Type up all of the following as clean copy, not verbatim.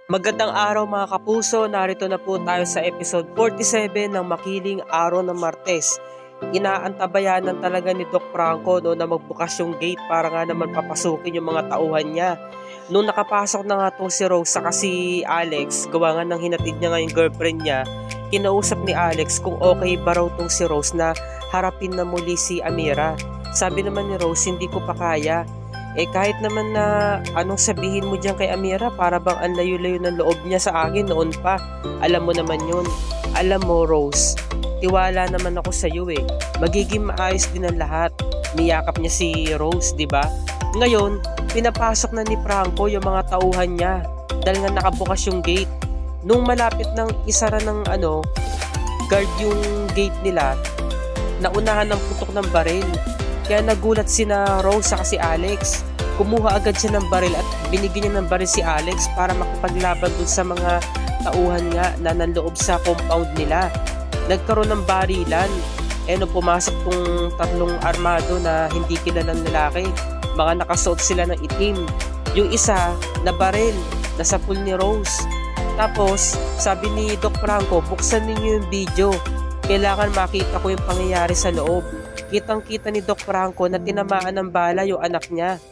Magandang araw mga kapuso, narito na po tayo sa episode 47 ng Makiling Araw ng Martes. Inaantabayanan talaga ni Doc Franco na magbukas yung gate para nga naman papasukin yung mga tauhan niya. Nung nakapasok na nga to si Rose saka si Alex, gawa nga ng hinatid niya nga yung girlfriend niya, kinausap ni Alex kung okay ba raw tong si Rose na harapin na muli si Amira. Sabi naman ni Rose, hindi ko pa kaya. Kahit naman na anong sabihin mo dyan kay Amira, para bang ang layo-layo ng loob niya sa akin noon pa. Alam mo naman yun. Alam mo Rose, tiwala naman ako sa iyo eh. Magiging maayos din ang lahat. Niyakap niya si Rose, di ba? Ngayon, pinapasok na ni Franco yung mga tauhan niya dahil nga nakabukas yung gate. Nung malapit ng isara ng guard yung gate nila, naunahan ng putok ng baril. Kaya nagulat sina Rose at si Alex. Kumuha agad siya ng baril at binigyan niya ng baril si Alex para makipaglaban dun sa mga tauhan nga na nanloob sa compound nila. Nagkaroon ng barilan. Pumasok tong tatlong armado na hindi kilalang lalaki. Mga nakasuot sila ng itim. Yung isa na baril, nasa pool ni Rose. Tapos, sabi ni Doc Franco, buksan ninyo yung video. Kailangan makita ko yung pangyayari sa loob. Kitang-kita ni Doc Franco na tinamaan ng bala yung anak niya.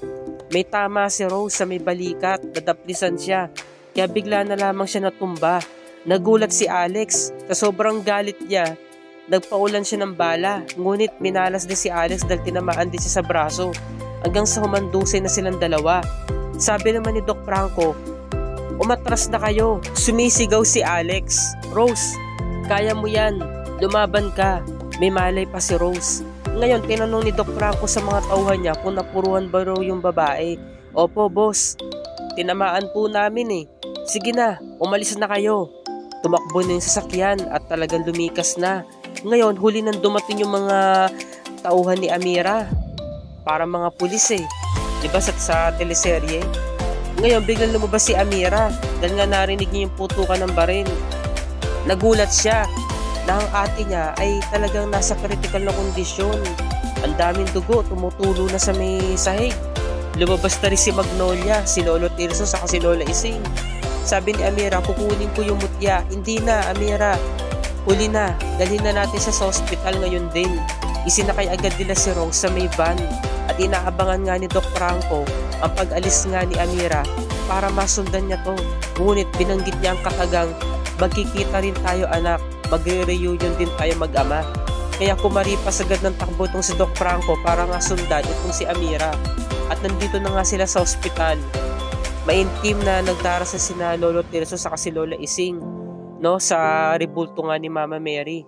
May tama si Rose sa may balikat, nadaplisan siya. Kaya bigla na lamang siya natumba. Nagulat si Alex, sa sobrang galit niya, nagpaulan siya ng bala. Ngunit minalas din si Alex dahil tinamaan din siya sa braso. Hanggang sa humandusay na silang dalawa. Sabi naman ni Doc Franco, umatras na kayo. Sumisigaw si Alex, Rose, kaya mo yan, lumaban ka. May malay pa si Rose. Ngayon, tinanong ni Doc Franco sa mga tauhan niya kung napuruhan ba raw yung babae. Opo, boss. Tinamaan po namin eh. Sige na, umalis na kayo. Tumakbo na yung sasakyan at talagang lumikas na. Ngayon, huli nang dumating yung mga tauhan ni Amira. Para mga pulis eh. Diba sa teleserye? Ngayon, biglang lumabas si Amira dahil nga narinig niya yung putukan ng baril. Nagulat siya na ang ate niya ay talagang nasa critical na kondisyon. Ang daming dugo, tumutulo na sa may sahig. Lumabas na rin si Magnolia, si Lolo Tirso, saka si Lola Ising. Sabi ni Amira, kukunin ko yung mutya. Hindi na, Amira. Huli na, dalhin na natin siya sa hospital ngayon din. Isinakay agad nila si Rose sa may van at inaabangan nga ni Doc Franco ang pag-alis nga ni Amira para masundan niya to. Ngunit binanggit niya ang katagang, magkikita rin tayo anak. Magre-reunion din tayo mag-ama. Kaya kumaripas agad ng takbo itong si Doc Franco para nga sundan itong si Amira. At nandito na nga sila sa ospital. Maintim na nagdarasa sina Lolo Tirso sa si Lola Ising sa rebulto nga ni Mama Mary.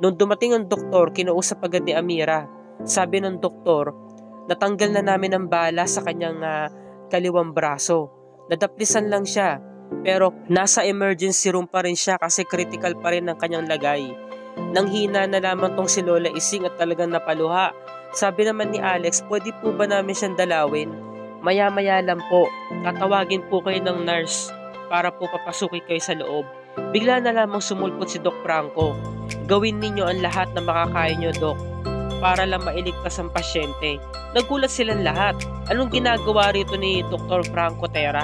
Nung dumating ang doktor, kinausap agad ni Amira. Sabi ng doktor, natanggal na namin ang bala sa kanyang kaliwang braso. Nadaplisan lang siya. Pero nasa emergency room pa rin siya kasi critical pa rin ang kanyang lagay. Nanghina na lamang tong si Lola Ising at talagang napaluha. Sabi naman ni Alex, pwede po ba namin siyang dalawin? Maya-maya lang po, tatawagin po kayo ng nurse para po papasukin kayo sa loob. Bigla na lamang sumulpot si Doc Franco. Gawin ninyo ang lahat na makakaya nyo, Doc, para lang mailigtas ang pasyente. Nagulat silang lahat. Anong ginagawa rito ni Dr. Franco Terra?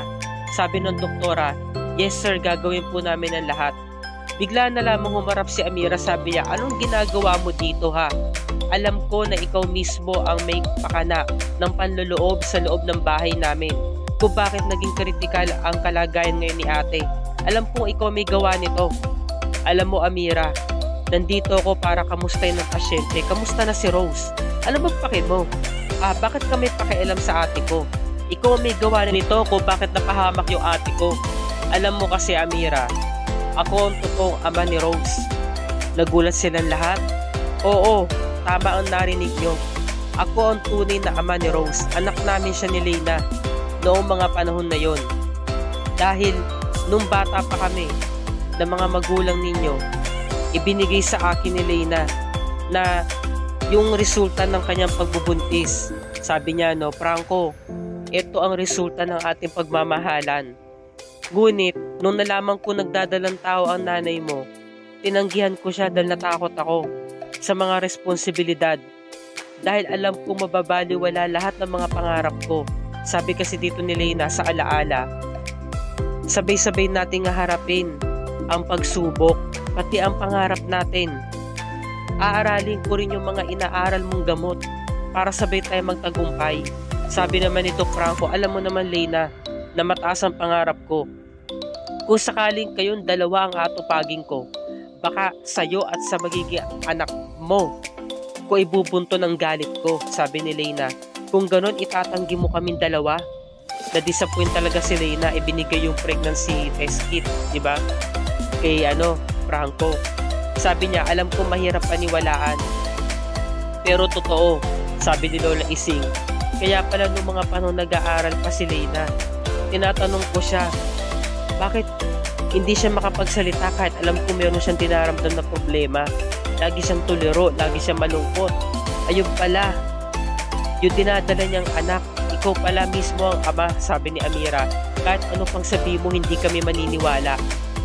Sabi ng doktora, yes sir, gagawin po namin ang lahat. Bigla na lamang humarap si Amira, sabi niya, anong ginagawa mo dito ha? Alam ko na ikaw mismo ang may pakana ng panloloob sa loob ng bahay namin. Kung bakit naging kritikal ang kalagayan ngayon ni ate. Alam kong ikaw may gawa nito. Alam mo Amira, nandito ako para kamustahin ng pasyente. Kamusta na si Rose? Ano ba pakit mo? Bakit ka may pakialam sa ate ko? Ikaw may gawa nito kung bakit napahamak yung ate ko. Alam mo kasi Amira, ako ang totoong ama ni Rose. Nagulat silang lahat. Oo, tama ang narinig nyo. Ako ang tunay na ama ni Rose. Anak namin siya ni Leyna noong mga panahon na yon. Dahil nung bata pa kami na mga magulang ninyo, ibinigay sa akin ni Leyna na yung resulta ng kanyang pagbubuntis. Sabi niya, Franco, ito ang resulta ng ating pagmamahalan. Ngunit, nung nalaman ko nagdadalang tao ang nanay mo, tinanggihan ko siya dahil natakot ako sa mga responsibilidad. Dahil alam kong mababaliwala lahat ng mga pangarap ko. Sabi kasi dito ni Leyna sa alaala, Sabay-sabay nating haharapin ang pagsubok, pati ang pangarap natin. Aaralin ko rin yung mga inaaral mong gamot para sabay tayo magtagumpay. Sabi naman ni Doc Franco, alam mo naman Leyna, na mataas ang pangarap ko. Kung sakaling kayong dalawa ang atupagin ko, baka sa'yo at sa magiging anak mo ko ibubunto ng galit ko, sabi ni Leyna. Kung ganon, itatanggi mo kaming dalawa. Na-disappoint talaga si Leyna, ibinigay yung pregnancy test kit, di ba? Kay Franco. Sabi niya, alam ko mahirap paniwalaan, pero totoo, sabi ni Lola Ising. Kaya pala nung mga panahon nag-aaral pa si Leyna, tinatanong ko siya, bakit hindi siya makapagsalita kahit alam ko meron siyang dinaramdam na problema. Lagi siyang tuliro, lagi siyang malungkot. Ayun pala, yung dinadala niyang anak, ikaw pala mismo ang ama, sabi ni Amira. Kahit ano pang sabi mo, hindi kami maniniwala.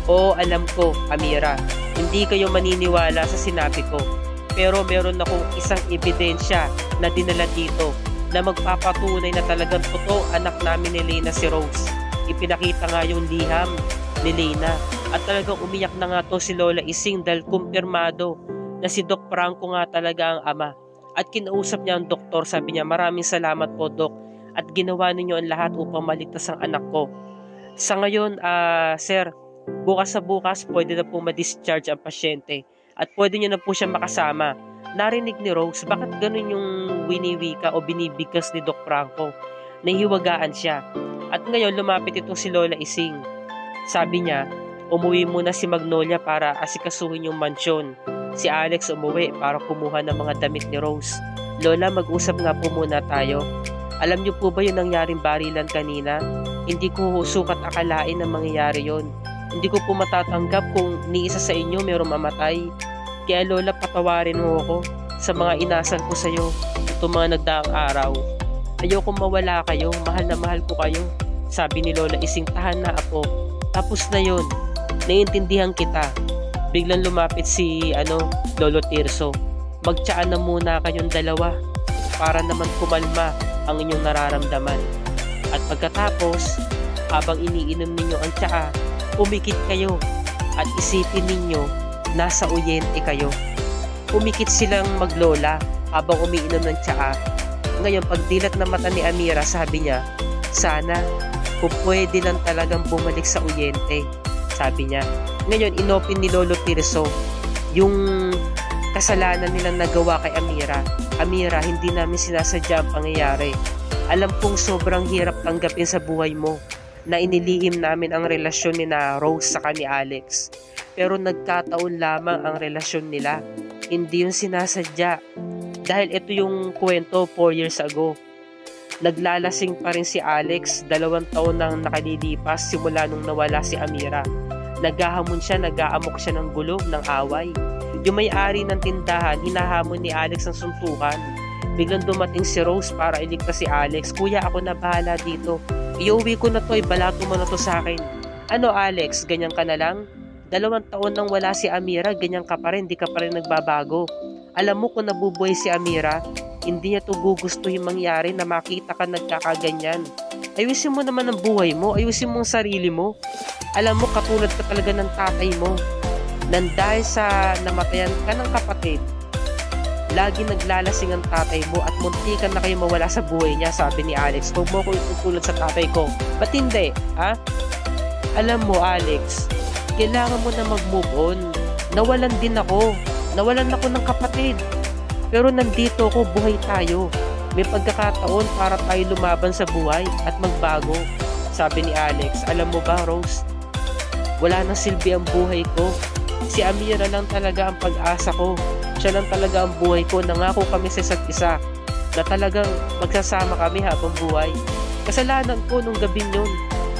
Oo, alam ko, Amira, hindi kayo maniniwala sa sinabi ko. Pero meron akong isang ebidensya na dinala dito na magpapatunay na talagang totoo anak namin ni Leyna si Rose. Ipinakita nga yung liham ni Leyna at talagang umiyak na nga to si Lola Ising dahil kumpirmado na si Doc Franco nga talaga ang ama. At kinausap niya ang doktor, sabi niya, maraming salamat po Doc at ginawa ninyo ang lahat upang maligtas ang anak ko. Sa ngayon, sir, bukas sa bukas pwede na po ma-discharge ang pasyente at pwede niyo na po siya makasama. Narinig ni Rose, bakit ganun yung winiwika o binibigkas ni Doc Franco? Nahihiwagaan siya. At ngayon lumapit itong si Lola Ising. Sabi niya, umuwi muna si Magnolia para asikasuhin yung mansyon. Si Alex umuwi para kumuha ng mga damit ni Rose. Lola, mag-usap nga po muna tayo. Alam niyo po ba yung nangyaring barilan kanina? Hindi ko sukat akalain na mangyayari yon. Hindi ko po matatanggap kung ni isa sa inyo mayroong mamatay. Kaya Lola, patawarin mo ako sa mga inasal ko sa iyo itong mga nagdaang araw. Ayokong mawala kayo, mahal na mahal ko kayo. Sabi ni Lola Ising, tahan na apo. Tapos na yon, naiintindihan kita. Biglang lumapit si Lolo Tirso. Magtsaan na muna kayong dalawa para naman kumalma ang inyong nararamdaman. At pagkatapos, habang iniinom ninyo ang tsaa, umikit kayo at isipin ninyo nasa uyente kayo. Umikit silang maglola habang umiinom ng tsaa. Ngayon, pagdilat na mata ni Amira, sabi niya, sana kung pwede lang talagang bumalik sa uyente, sabi niya. Ngayon, inopin ni Lolo Tirso yung kasalanan nilang nagawa kay Amira. Amira, hindi namin sinasadya ang pangyayari. Alam kong sobrang hirap tanggapin sa buhay mo na iniliim namin ang relasyon ni na Rose saka ni Alex. Pero nagkataon lamang ang relasyon nila. Hindi yung sinasadya. Dahil ito yung kwento 4 years ago. Naglalasing pa rin si Alex, 2 taon nang nakalilipas simula nung nawala si Amira. Naghahamon siya, nag-aamok siya ng gulo, ng away. Yung may-ari ng tindahan, hinahamon ni Alex ang suntukan. Biglang dumating si Rose para iligtas si Alex. Kuya, ako na bahala dito. Iuwi ko na to, ibalato mo na to sa akin. Ano Alex, ganyan ka na lang? 2 taon nang wala si Amira, ganyan ka pa rin, di ka pa rin nagbabago. Alam mo kung nabubuhay si Amira, hindi niya to gugustuhin mangyari na makita ka nagkakaganyan. Ayusin mo naman ang buhay mo, ayusin mo ang sarili mo. Alam mo, katulad ka talaga ng tatay mo. Nang dahil sa namatayan ka ng kapatid, lagi naglalasing ang tatay mo at muntikan na kayo mawala sa buhay niya, sabi ni Alex. Huwag mo ko itutulad sa tatay ko. Ba't hindi? Ha? Alam mo, Alex, kailangan mo na mag-move on. Nawalan din ako. Nawalan ako ng kapatid. Pero nandito ako, buhay tayo. May pagkakataon para tayo lumaban sa buhay at magbago, sabi ni Alex. Alam mo ba, Rose? Wala nang silbi ang buhay ko. Si Amira lang talaga ang pag-asa ko. Siya lang talaga ang buhay ko. Nangako kami sa isa't isa na talagang magsasama kami habang buhay. Kasalanan ko nung gabing yun.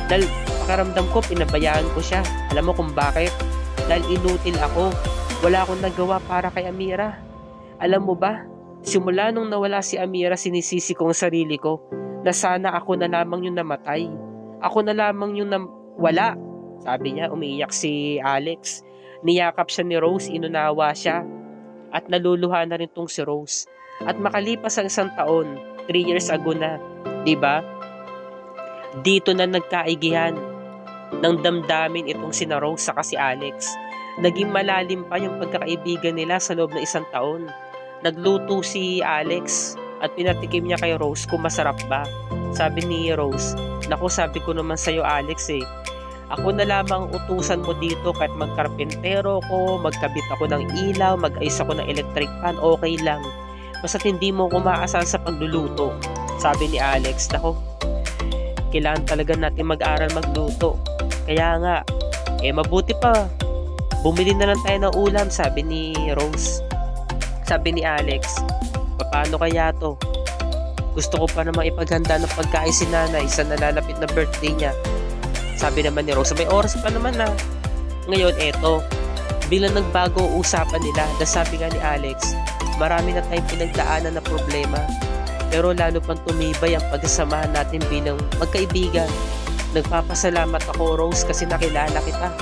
Dahil pakaramdam ko, pinabayaan ko siya. Alam mo kung bakit? Dahil inutil ako. Wala akong nagawa para kay Amira. Alam mo ba? Simula nung nawala si Amira, sinisisi ko ang sarili ko na sana ako na lamang yung namatay. Ako na lamang yung wala. Sabi niya, umiiyak si Alex. Niyakap siya ni Rose, inunawa siya. At naluluha na rin tong si Rose. At makalipas ang 1 taon, 3 years ago na, diba? Dito na nagkaigihan ng damdamin itong sina Rose saka si Alex. Naging malalim pa yung pagkakaibigan nila sa loob ng 1 taon. Nagluto si Alex at pinatikim niya kay Rose kung masarap ba. Sabi ni Rose, "Naku, sabi ko naman sa'yo Alex ako na lamang utusan mo dito kahit magkarpentero ko, magkabit ako ng ilaw, mag-ayos ako ng electric fan, okay lang. Basta't hindi mo kumaasahan sa pagluluto." Sabi ni Alex, "Naku, kailangan talaga natin mag-aral magluto. Kaya nga, mabuti pa. Bumili na lang tayo ng ulam," sabi ni Rose. Sabi ni Alex, "Paano kaya to? Gusto ko pa namang ipaghanda ng pagkain si nanay sa nalalapit na birthday niya." Sabi naman ni Rose, "May oras pa naman na." Ngayon, bilang nagbago usapan nila. Dahil sabi nga ni Alex, marami na tayong pinagdaanan na problema. Pero lalo pang tumibay ang pagsasamahan natin bilang magkaibigan. Nagpapasalamat ako, Rose, kasi nakilala kita.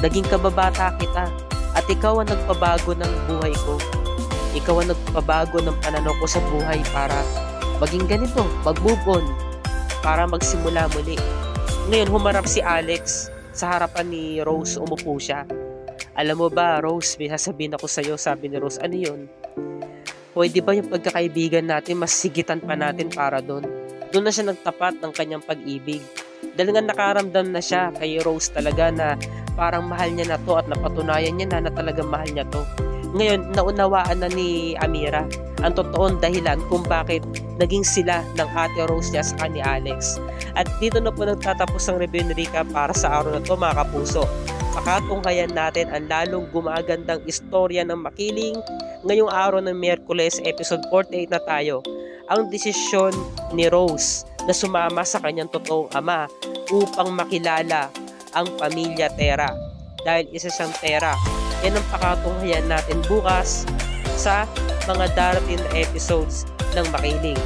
Naging kababata kita. At ikaw ang nagpabago ng buhay ko. Ikaw ang nagpabago ng pananaw ko sa buhay para maging ganito, mag-move on, para magsimula muli. Ngayon, humarap si Alex sa harapan ni Rose, umupo siya. "Alam mo ba, Rose, may sasabihin ako sa'yo," sabi ni Rose. "Ano yun?" "Pwede ba yung pagkakaibigan natin, mas sigitan pa natin para doon?" Doon na siya nagtapat ng kanyang pag-ibig. Dahil nga nakaramdam na siya kay Rose talaga na parang mahal niya na to at napatunayan niya na talagang mahal niya to. Ngayon, naunawaan na ni Amira ang totoong dahilan kung bakit naging sila ng ate Rose niya sa ni Alex. At dito na po nagtatapos ang review ni Rica para sa araw na to, mga kapuso. Pakatunghayan natin ang lalong gumagandang istorya ng Makiling ngayong araw ng Miyerkules, episode 48 na tayo. Ang desisyon ni Rose na sumama sa kanyang totoong ama upang makilala ang pamilya Tera. Dahil isa siyang Tera. Yan ang pakatunghayan natin bukas sa mga darating na episodes ng Makiling.